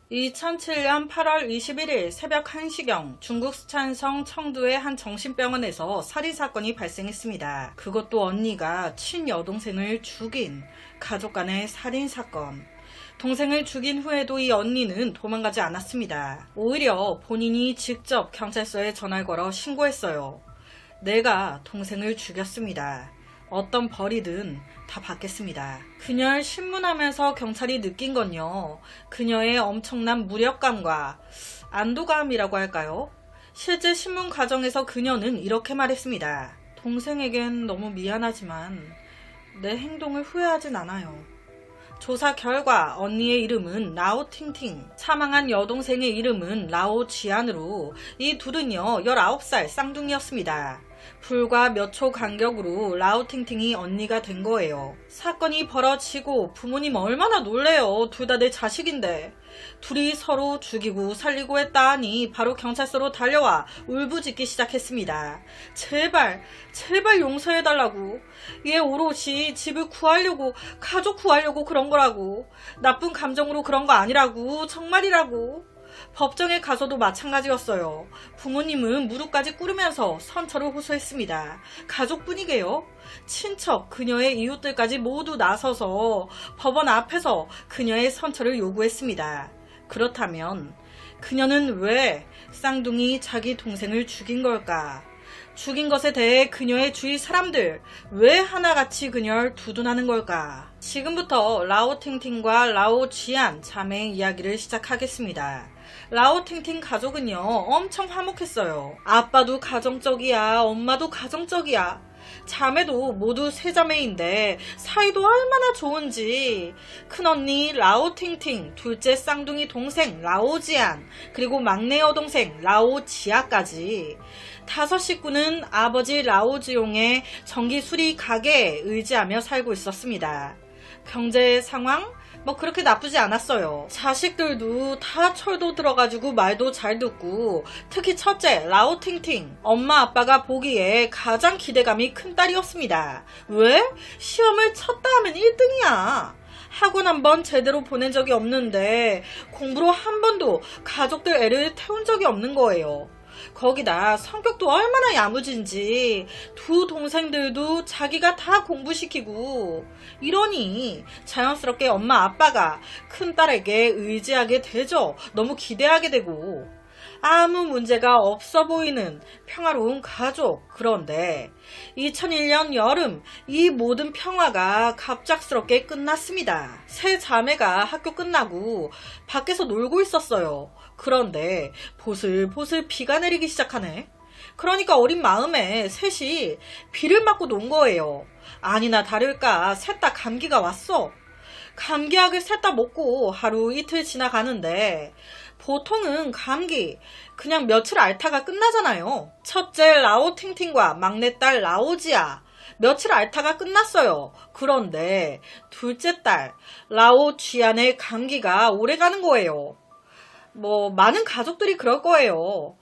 2007년 8월 21일 새벽 1시경 중국 스촨성 청두의 한 정신병원에서 살인사건이 발생했습니다. 그것도 언니가 친여동생을 죽인 가족 간의 살인사건. 동생을 죽인 후에도 이 언니는 도망가지 않았습니다. 오히려 본인이 직접 경찰서에 전화를 걸어 신고했어요. 내가 동생을 죽였습니다. 어떤 벌이든 다 받겠습니다. 그녀를 신문하면서 경찰이 느낀 건요, 그녀의 엄청난 무력감과 안도감이라고 할까요? 실제 신문 과정에서 그녀는 이렇게 말했습니다. 동생에겐 너무 미안하지만 내 행동을 후회하진 않아요. 조사 결과 언니의 이름은 라오팅팅, 사망한 여동생의 이름은 라오지안으로 이 둘은요 19살 쌍둥이였습니다. 불과 몇 초 간격으로 라오팅팅이 언니가 된 거예요. 사건이 벌어지고 부모님 얼마나 놀래요. 둘 다 내 자식인데. 둘이 서로 죽이고 살리고 했다 하니 바로 경찰서로 달려와 울부짖기 시작했습니다. 제발 용서해달라고. 얘 오롯이 집을 구하려고, 가족 구하려고 그런 거라고. 나쁜 감정으로 그런 거 아니라고. 정말이라고. 법정에 가서도 마찬가지였어요. 부모님은 무릎까지 꿇으면서 선처를 호소했습니다. 가족뿐이게요. 친척, 그녀의 이웃들까지 모두 나서서 법원 앞에서 그녀의 선처를 요구했습니다. 그렇다면 그녀는 왜 쌍둥이 자기 동생을 죽인 걸까? 죽인 것에 대해 그녀의 주위 사람들 왜 하나같이 그녀를 두둔하는 걸까? 지금부터 라오팅팅과 라오지안 자매의 이야기를 시작하겠습니다. 라오팅팅 가족은요 엄청 화목했어요. 아빠도 가정적이야, 엄마도 가정적이야. 자매도 모두 세 자매인데 사이도 얼마나 좋은지. 큰언니 라오팅팅, 둘째 쌍둥이 동생 라오지안, 그리고 막내 여동생 라오지아까지 5 식구는 아버지 라오지용의 전기 수리 가게에 의지하며 살고 있었습니다. 경제 상황? 그렇게 나쁘지 않았어요. 자식들도 다 철도 들어가지고 말도 잘 듣고, 특히 첫째 라오팅팅, 엄마 아빠가 보기에 가장 기대감이 큰 딸이었습니다. 왜? 시험을 쳤다 하면 1등이야. 학원 한번 제대로 보낸 적이 없는데 공부로 한 번도 가족들 애를 태운 적이 없는 거예요. 거기다 성격도 얼마나 야무진지 두 동생들도 자기가 다 공부시키고, 이러니 자연스럽게 엄마 아빠가 큰딸에게 의지하게 되죠. 너무 기대하게 되고. 아무 문제가 없어 보이는 평화로운 가족. 그런데 2001년 여름 이 모든 평화가 갑작스럽게 끝났습니다. 세 자매가 학교 끝나고 밖에서 놀고 있었어요. 그런데 보슬보슬 비가 내리기 시작하네. 그러니까 어린 마음에 셋이 비를 맞고 논 거예요. 아니나 다를까 셋 다 감기가 왔어. 감기약을 셋 다 먹고 하루 이틀 지나가는데 보통은 감기 그냥 며칠 앓다가 끝나잖아요. 첫째 라오팅팅과 막내딸 라오지아 며칠 앓다가 끝났어요. 그런데 둘째 딸 라오쥐안의 감기가 오래가는 거예요. 많은 가족들이 그럴 거예요.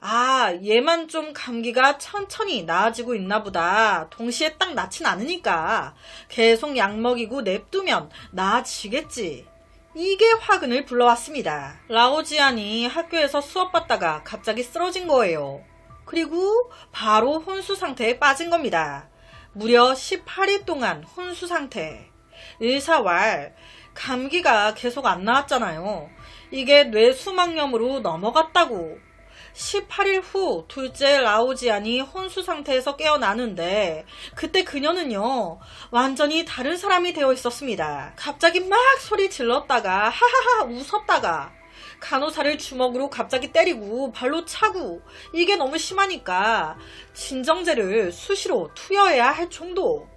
아, 얘만 좀 감기가 천천히 나아지고 있나 보다. 동시에 딱 낫진 않으니까 계속 약 먹이고 냅두면 나아지겠지. 이게 화근을 불러왔습니다. 라오지안이 학교에서 수업 받다가 갑자기 쓰러진 거예요. 그리고 바로 혼수 상태에 빠진 겁니다. 무려 18일 동안 혼수 상태. 일사왈 감기가 계속 안 나았잖아요. 이게 뇌수막염으로 넘어갔다고. 18일 후 둘째 라오지안이 혼수 상태에서 깨어나는데 그때 그녀는요 완전히 다른 사람이 되어 있었습니다. 갑자기 막 소리 질렀다가 하하하 웃었다가 간호사를 주먹으로 갑자기 때리고 발로 차고, 이게 너무 심하니까 진정제를 수시로 투여해야 할 정도.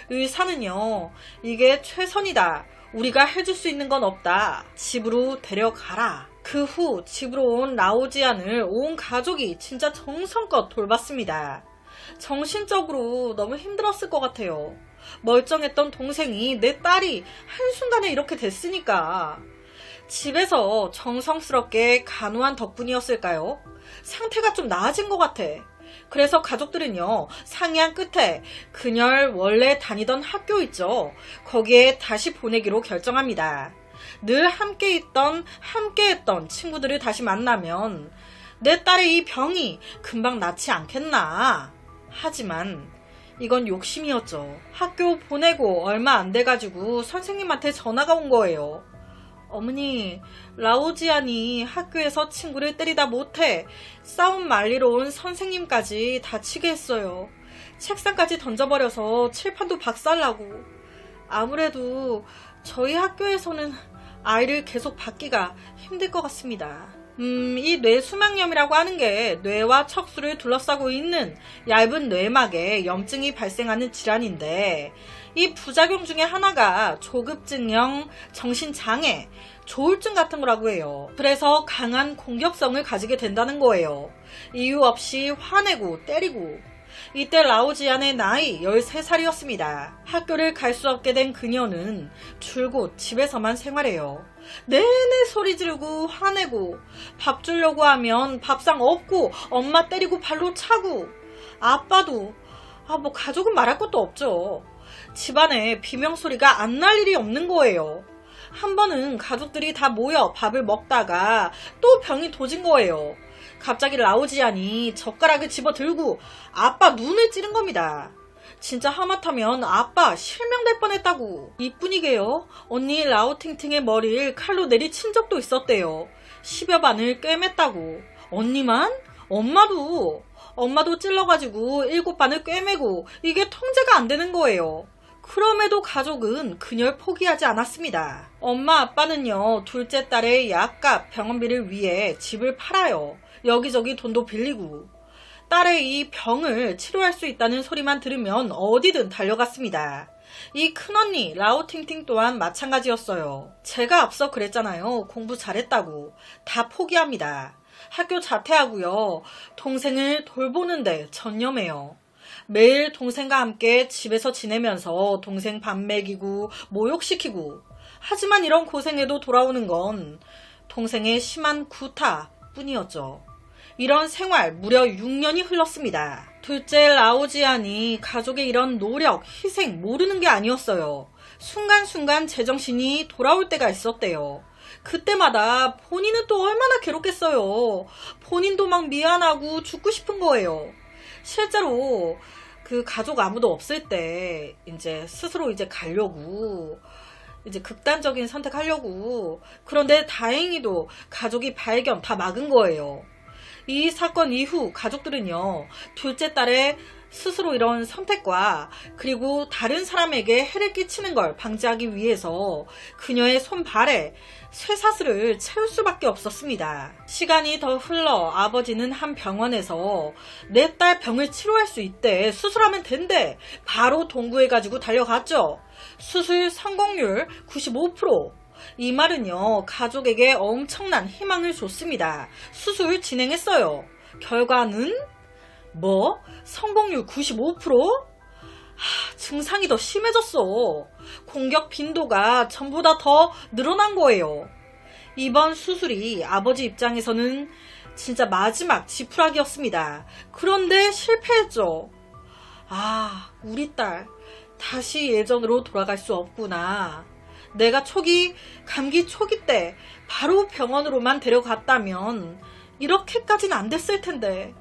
의사는요 이게 최선이다, 우리가 해줄 수 있는 건 없다, 집으로 데려가라. 그 후 집으로 온 라오지안을 온 가족이 진짜 정성껏 돌봤습니다. 정신적으로 너무 힘들었을 것 같아요. 멀쩡했던 동생이, 내 딸이 한순간에 이렇게 됐으니까. 집에서 정성스럽게 간호한 덕분이었을까요? 상태가 좀 나아진 것 같아. 그래서 가족들은요 상의한 끝에 그녀를 원래 다니던 학교 있죠, 거기에 다시 보내기로 결정합니다. 늘 함께했던 친구들을 다시 만나면 내 딸의 이 병이 금방 낫지 않겠나. 하지만 이건 욕심이었죠. 학교 보내고 얼마 안 돼가지고 선생님한테 전화가 온 거예요. 어머니, 라오지안이 학교에서 친구를 때리다 못해 싸움 말리러 온 선생님까지 다치게 했어요. 책상까지 던져버려서 칠판도 박살나고. 아무래도 저희 학교에서는 아이를 계속 받기가 힘들 것 같습니다. 이 뇌수막염이라고 하는 게 뇌와 척수를 둘러싸고 있는 얇은 뇌막에 염증이 발생하는 질환인데, 이 부작용 중에 하나가 조급증형 정신장애, 조울증 같은 거라고 해요. 그래서 강한 공격성을 가지게 된다는 거예요. 이유 없이 화내고 때리고. 이때 라오지안의 나이 13살이었습니다. 학교를 갈 수 없게 된 그녀는 줄곧 집에서만 생활해요. 내내 소리 지르고 화내고, 밥 주려고 하면 밥상 없고 엄마 때리고 발로 차고. 아빠도 뭐 가족은 말할 것도 없죠. 집안에 비명소리가 안 날 일이 없는 거예요. 한 번은 가족들이 다 모여 밥을 먹다가 또 병이 도진 거예요. 갑자기 라오지안이 젓가락을 집어들고 아빠 눈을 찌른 겁니다. 진짜 하마터면 아빠 실명될 뻔했다고. 이뿐이게요. 언니 라오팅팅의 머리를 칼로 내리친 적도 있었대요. 10여 반을 꿰맸다고. 언니만? 엄마도 찔러가지고 7반을 꿰매고. 이게 통제가 안 되는 거예요. 그럼에도 가족은 그녀를 포기하지 않았습니다. 엄마 아빠는요, 둘째 딸의 약값 병원비를 위해 집을 팔아요. 여기저기 돈도 빌리고. 딸의 이 병을 치료할 수 있다는 소리만 들으면 어디든 달려갔습니다. 이 큰언니 라오팅팅 또한 마찬가지였어요. 제가 앞서 그랬잖아요. 공부 잘했다고. 다 포기합니다. 학교 자퇴하고요. 동생을 돌보는데 전념해요. 매일 동생과 함께 집에서 지내면서 동생 밥 먹이고 모욕시키고. 하지만 이런 고생에도 돌아오는 건 동생의 심한 구타 뿐이었죠. 이런 생활 무려 6년이 흘렀습니다. 둘째 라오지안이 가족의 이런 노력, 희생 모르는 게 아니었어요. 순간순간 제정신이 돌아올 때가 있었대요. 그때마다 본인은 또 얼마나 괴롭겠어요. 본인도 막 미안하고 죽고 싶은 거예요. 실제로 그 가족 아무도 없을 때 이제 스스로 가려고, 극단적인 선택하려고. 그런데 다행히도 가족이 발견 다 막은 거예요. 이 사건 이후 가족들은요, 둘째 딸의 스스로 이런 선택과 그리고 다른 사람에게 해를 끼치는 걸 방지하기 위해서 그녀의 손발에 쇠사슬을 채울 수밖에 없었습니다. 시간이 더 흘러 아버지는 한 병원에서 내 딸 병을 치료할 수 있대, 수술하면 된대, 바로 동구해가지고 달려갔죠. 수술 성공률 95%. 이 말은요, 가족에게 엄청난 희망을 줬습니다. 수술 진행했어요. 결과는 성공률 95%? 증상이 더 심해졌어. 공격 빈도가 전보다 더 늘어난 거예요. 이번 수술이 아버지 입장에서는 진짜 마지막 지푸라기였습니다. 그런데 실패했죠. 우리 딸 다시 예전으로 돌아갈 수 없구나. 내가 감기 초기 때 바로 병원으로만 데려갔다면 이렇게까지는 안 됐을 텐데.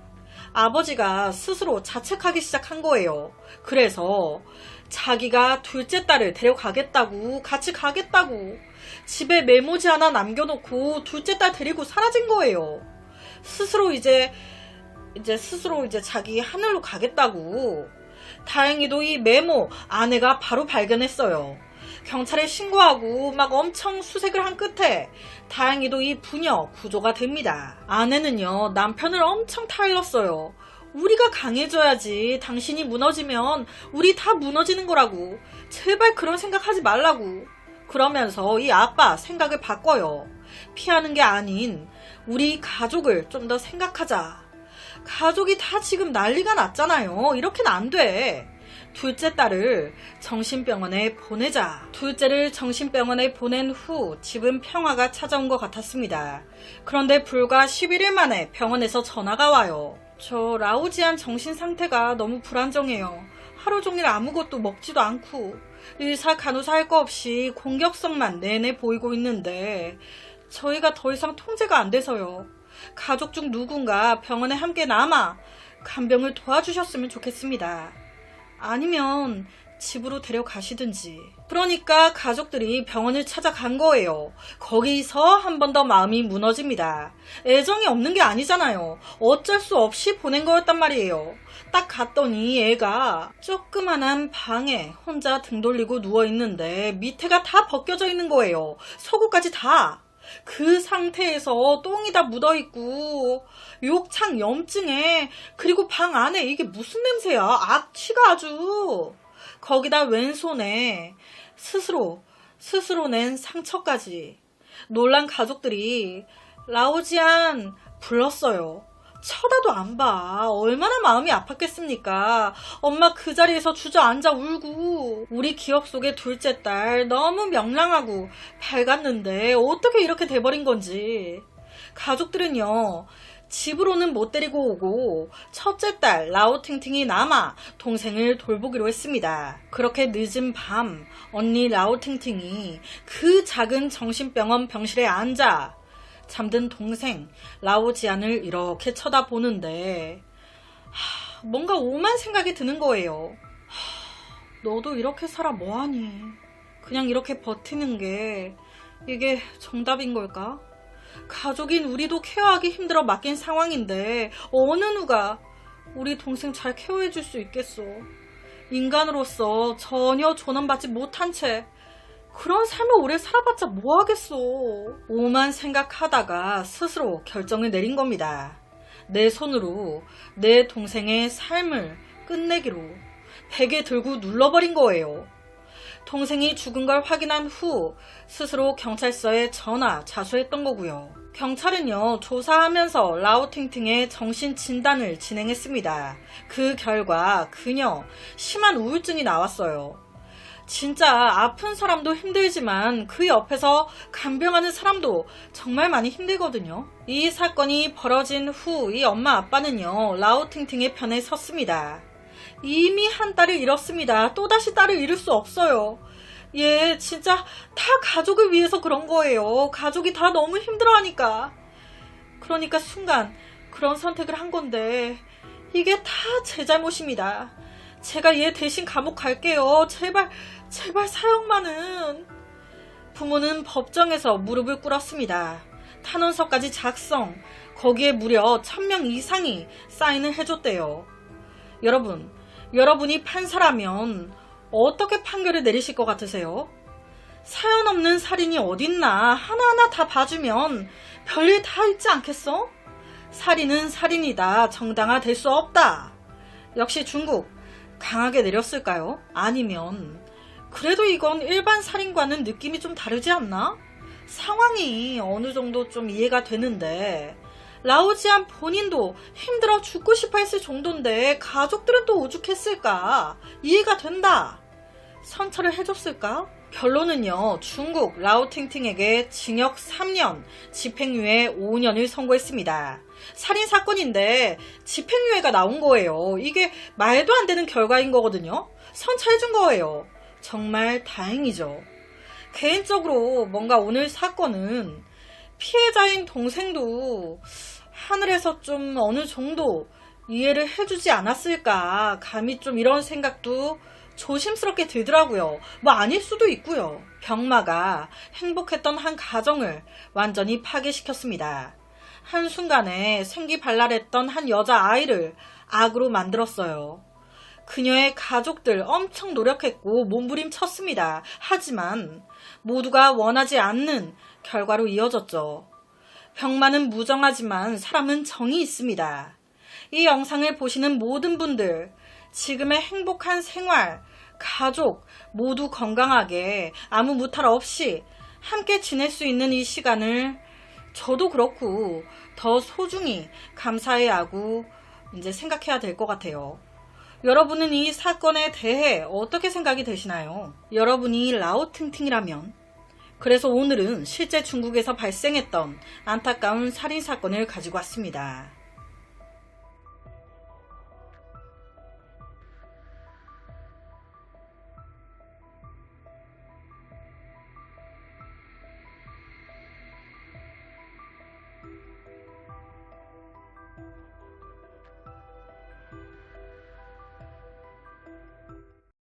아버지가 스스로 자책하기 시작한 거예요. 그래서 자기가 둘째 딸을 데려가겠다고, 같이 가겠다고, 집에 메모지 하나 남겨놓고 둘째 딸 데리고 사라진 거예요. 스스로 자기 하늘로 가겠다고. 다행히도 이 메모 아내가 바로 발견했어요. 경찰에 신고하고 막 엄청 수색을 한 끝에 다행히도 이 부녀 구조가 됩니다. 아내는요, 남편을 엄청 타일렀어요. 우리가 강해져야지. 당신이 무너지면 우리 다 무너지는 거라고. 제발 그런 생각하지 말라고. 그러면서 이 아빠 생각을 바꿔요. 피하는 게 아닌 우리 가족을 좀 더 생각하자. 가족이 다 지금 난리가 났잖아요. 이렇게는 안 돼. 둘째 딸을 정신병원에 보내자. 둘째를 정신병원에 보낸 후 집은 평화가 찾아온 것 같았습니다. 그런데 불과 11일 만에 병원에서 전화가 와요. 저 라오지안 정신 상태가 너무 불안정해요. 하루 종일 아무것도 먹지도 않고 의사 간호사 할 거 없이 공격성만 내내 보이고 있는데 저희가 더 이상 통제가 안 돼서요. 가족 중 누군가 병원에 함께 남아 간병을 도와주셨으면 좋겠습니다. 아니면 집으로 데려가시든지. 그러니까 가족들이 병원을 찾아간 거예요. 거기서 한 번 더 마음이 무너집니다. 애정이 없는 게 아니잖아요. 어쩔 수 없이 보낸 거였단 말이에요. 딱 갔더니 애가 조그만한 방에 혼자 등 돌리고 누워있는데 밑에가 다 벗겨져 있는 거예요. 속옷까지 다. 그 상태에서 똥이 다 묻어있고 욕창 염증에, 그리고 방 안에 이게 무슨 냄새야. 악취가 아주. 거기다 왼손에 스스로 낸 상처까지. 놀란 가족들이 라오지안 불렀어요. 쳐다도 안 봐. 얼마나 마음이 아팠겠습니까. 엄마 그 자리에서 주저앉아 울고. 우리 기억 속의 둘째 딸 너무 명랑하고 밝았는데 어떻게 이렇게 돼버린 건지. 가족들은요, 집으로는 못 데리고 오고 첫째 딸 라오팅팅이 남아 동생을 돌보기로 했습니다. 그렇게 늦은 밤 언니 라오팅팅이 그 작은 정신병원 병실에 앉아 잠든 동생 라오지안을 이렇게 쳐다보는데 뭔가 오만 생각이 드는 거예요. 너도 이렇게 살아 뭐하니? 그냥 이렇게 버티는 게 이게 정답인 걸까? 가족인 우리도 케어하기 힘들어 맡긴 상황인데 어느 누가 우리 동생 잘 케어해줄 수 있겠어. 인간으로서 전혀 존엄받지 못한 채 그런 삶을 오래 살아봤자 뭐하겠어. 오만 생각하다가 스스로 결정을 내린 겁니다. 내 손으로 내 동생의 삶을 끝내기로 베개 들고 눌러버린 거예요. 동생이 죽은 걸 확인한 후 스스로 경찰서에 전화 자수했던 거고요. 경찰은요, 조사하면서 라오팅팅의 정신진단을 진행했습니다. 그 결과 그녀 심한 우울증이 나왔어요. 진짜 아픈 사람도 힘들지만 그 옆에서 간병하는 사람도 정말 많이 힘들거든요. 이 사건이 벌어진 후 이 엄마 아빠는요, 라오팅팅의 편에 섰습니다. 이미 한 딸을 잃었습니다. 또다시 딸을 잃을 수 없어요. 예, 진짜 다 가족을 위해서 그런 거예요. 가족이 다 너무 힘들어하니까. 그러니까 순간 그런 선택을 한 건데 이게 다 제 잘못입니다. 제가 얘 대신 감옥 갈게요. 제발 사형만은. 부모는 법정에서 무릎을 꿇었습니다. 탄원서까지 작성, 거기에 무려 1000명 이상이 사인을 해줬대요. 여러분이 판사라면 어떻게 판결을 내리실 것 같으세요? 사연 없는 살인이 어딨나. 하나하나 다 봐주면 별일 다 있지 않겠어? 살인은 살인이다. 정당화될 수 없다. 역시 중국 강하게 내렸을까요? 아니면 그래도 이건 일반 살인과는 느낌이 좀 다르지 않나? 상황이 어느 정도 좀 이해가 되는데 라오지안 본인도 힘들어 죽고 싶어 했을 정도인데 가족들은 또 오죽했을까? 이해가 된다. 선처를 해줬을까? 결론은요, 중국 라오팅팅에게 징역 3년, 집행유예 5년을 선고했습니다. 살인사건인데 집행유예가 나온 거예요. 이게 말도 안 되는 결과인 거거든요. 선처해준 거예요. 정말 다행이죠. 개인적으로 뭔가 오늘 사건은 피해자인 동생도 하늘에서 좀 어느 정도 이해를 해주지 않았을까. 감히 좀 이런 생각도 조심스럽게 들더라고요. 뭐 아닐 수도 있고요. 병마가 행복했던 한 가정을 완전히 파괴시켰습니다. 한순간에 생기발랄했던 한 여자아이를 악으로 만들었어요. 그녀의 가족들 엄청 노력했고 몸부림쳤습니다. 하지만 모두가 원하지 않는 결과로 이어졌죠. 병마는 무정하지만 사람은 정이 있습니다. 이 영상을 보시는 모든 분들, 지금의 행복한 생활, 가족 모두 건강하게 아무 무탈 없이 함께 지낼 수 있는 이 시간을 저도 그렇고 더 소중히 감사해야 하고 이제 생각해야 될 것 같아요. 여러분은 이 사건에 대해 어떻게 생각이 되시나요? 여러분이 라오팅팅이라면? 그래서 오늘은 실제 중국에서 발생했던 안타까운 살인사건을 가지고 왔습니다.